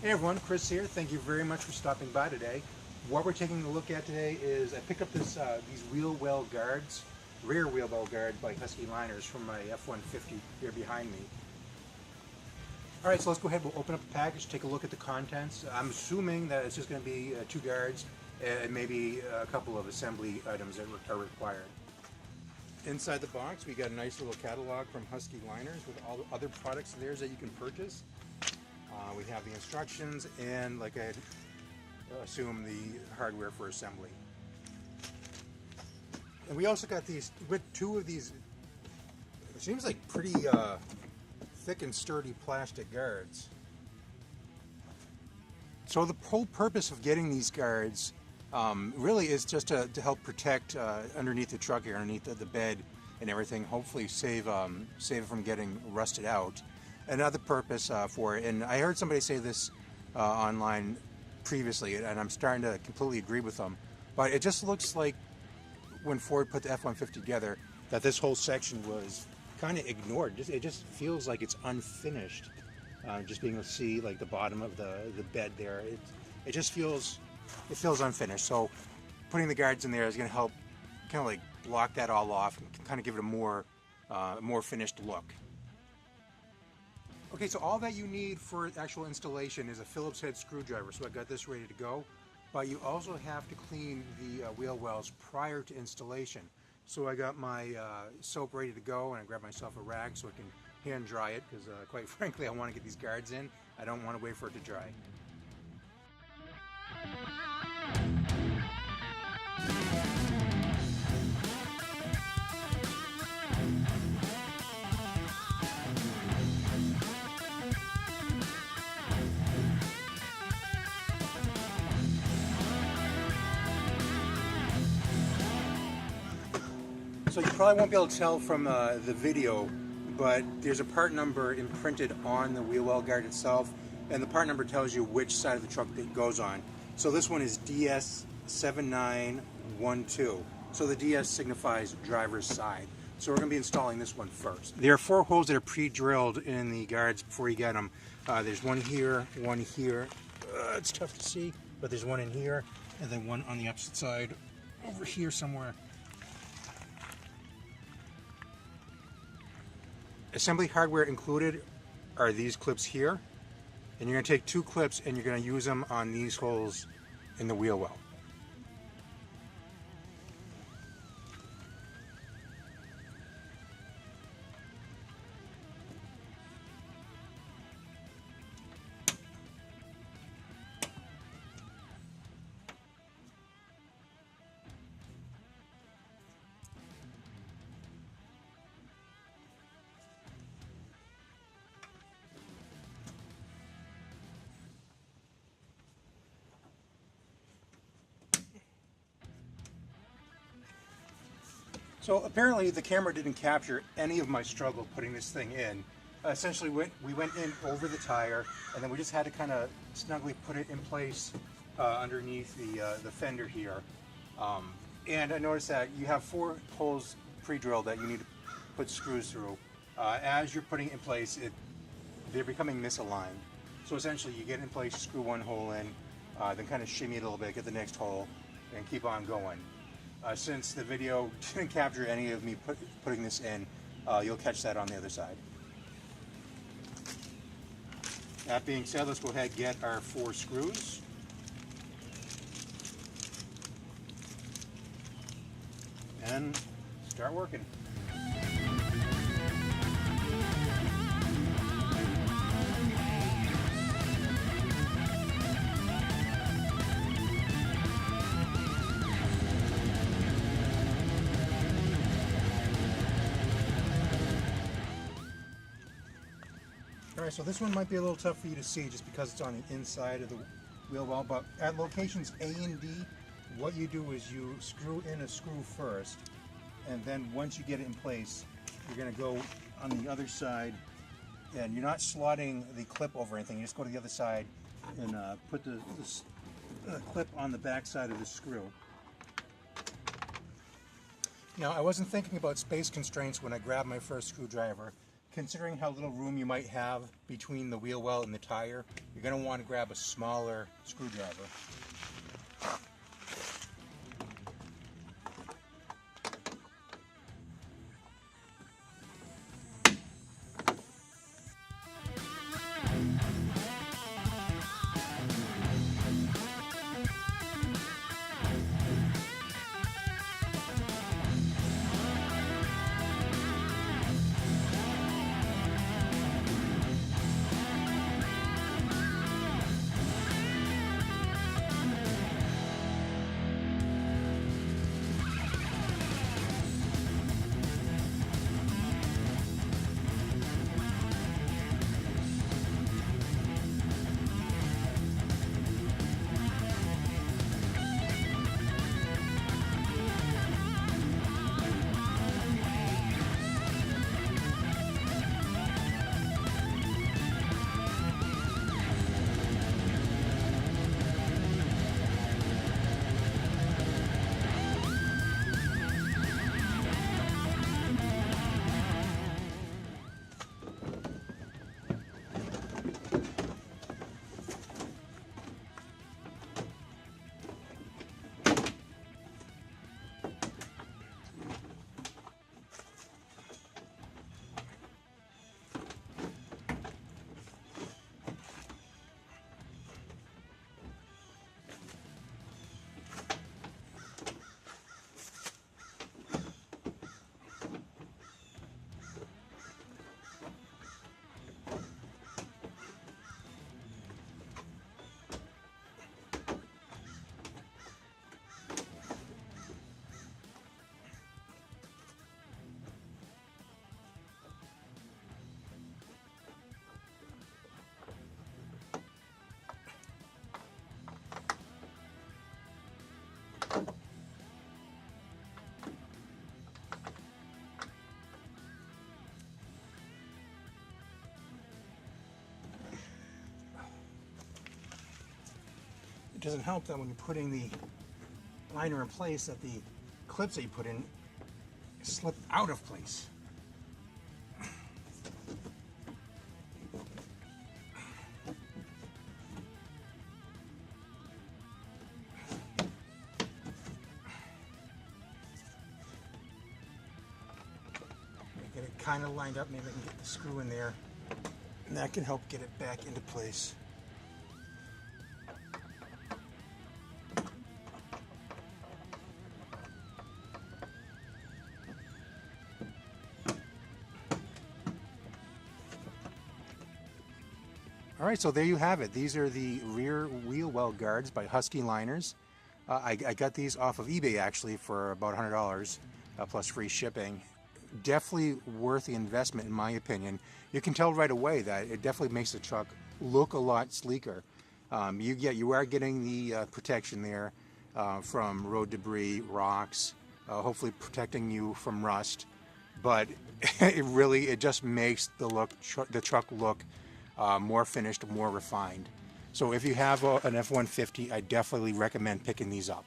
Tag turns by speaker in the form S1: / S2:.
S1: Hey everyone, Chris here. Thank you very much for stopping by today. What we're taking a look at today is I picked up these wheel well guards, rear wheel well guard by Husky liners from my F-150 here behind me. Alright, so let's go ahead, we'll open up the package, take a look at the contents. I'm assuming that it's just going to be two guards and maybe a couple of assembly items that are required. Inside the box we got a nice little catalog from Husky liners with all the other products of theirs that you can purchase. We have the instructions and, like I assume, the hardware for assembly. And we also got these, with two of these, it seems like pretty thick and sturdy plastic guards. So the whole purpose of getting these guards really is just to help protect underneath the truck here, underneath the bed and everything, hopefully save it from getting rusted out. Another purpose for it, and I heard somebody say this online previously, and I'm starting to completely agree with them, but it just looks like when Ford put the F-150 together that this whole section was kind of ignored. It just feels like it's unfinished. Just being able to see like the bottom of the bed there, it just feels unfinished. So putting the guards in there is going to help kind of like block that all off and kind of give it a more finished look. Okay, so all that you need for actual installation is a Phillips head screwdriver, so I got this ready to go. But you also have to clean the wheel wells prior to installation. So I got my soap ready to go, and I grabbed myself a rag so I can hand dry it, because quite frankly I want to get these guards in. I don't want to wait for it to dry. So you probably won't be able to tell from the video, but there's a part number imprinted on the wheel well guard itself, and the part number tells you which side of the truck it goes on. So this one is DS7912. So the DS signifies driver's side. So we're going to be installing this one first. There are 4 holes that are pre-drilled in the guards before you get them. There's one here, one here. It's tough to see, but there's one in here, and then one on the opposite side over here somewhere. Assembly hardware included are these clips here, and you're going to take 2 clips and you're going to use them on these holes in the wheel well. So apparently the camera didn't capture any of my struggle putting this thing in. Essentially we went in over the tire, and then we just had to kind of snugly put it in place underneath the fender here. And I noticed that you have 4 holes pre-drilled that you need to put screws through. As you're putting it in place, they're becoming misaligned. So essentially you get in place, screw one hole in, then kind of shimmy it a little bit, get the next hole, and keep on going. Since the video didn't capture any of me putting this in, you'll catch that on the other side. That being said, let's go ahead and get our 4 screws. And start working. Alright, so this one might be a little tough for you to see just because it's on the inside of the wheel well, but at locations A and D, what you do is you screw in a screw first, and then once you get it in place, you're going to go on the other side, and you're not slotting the clip over anything, you just go to the other side and put the clip on the back side of the screw. Now, I wasn't thinking about space constraints when I grabbed my first screwdriver, considering how little room you might have between the wheel well and the tire, you're going to want to grab a smaller screwdriver. It doesn't help that when you're putting the liner in place that the clips that you put in slip out of place. Get it kind of lined up, maybe I can get the screw in there, and that can help get it back into place. All right, so there you have it. These are the rear wheel well guards by Husky Liners. I got these off of eBay actually for about $100 plus free shipping. Definitely worth the investment in my opinion. You can tell right away that it definitely makes the truck look a lot sleeker. You are getting the protection there from road debris, rocks, hopefully protecting you from rust. But it just makes the truck look more finished, more refined. So if you have an F-150, I definitely recommend picking these up.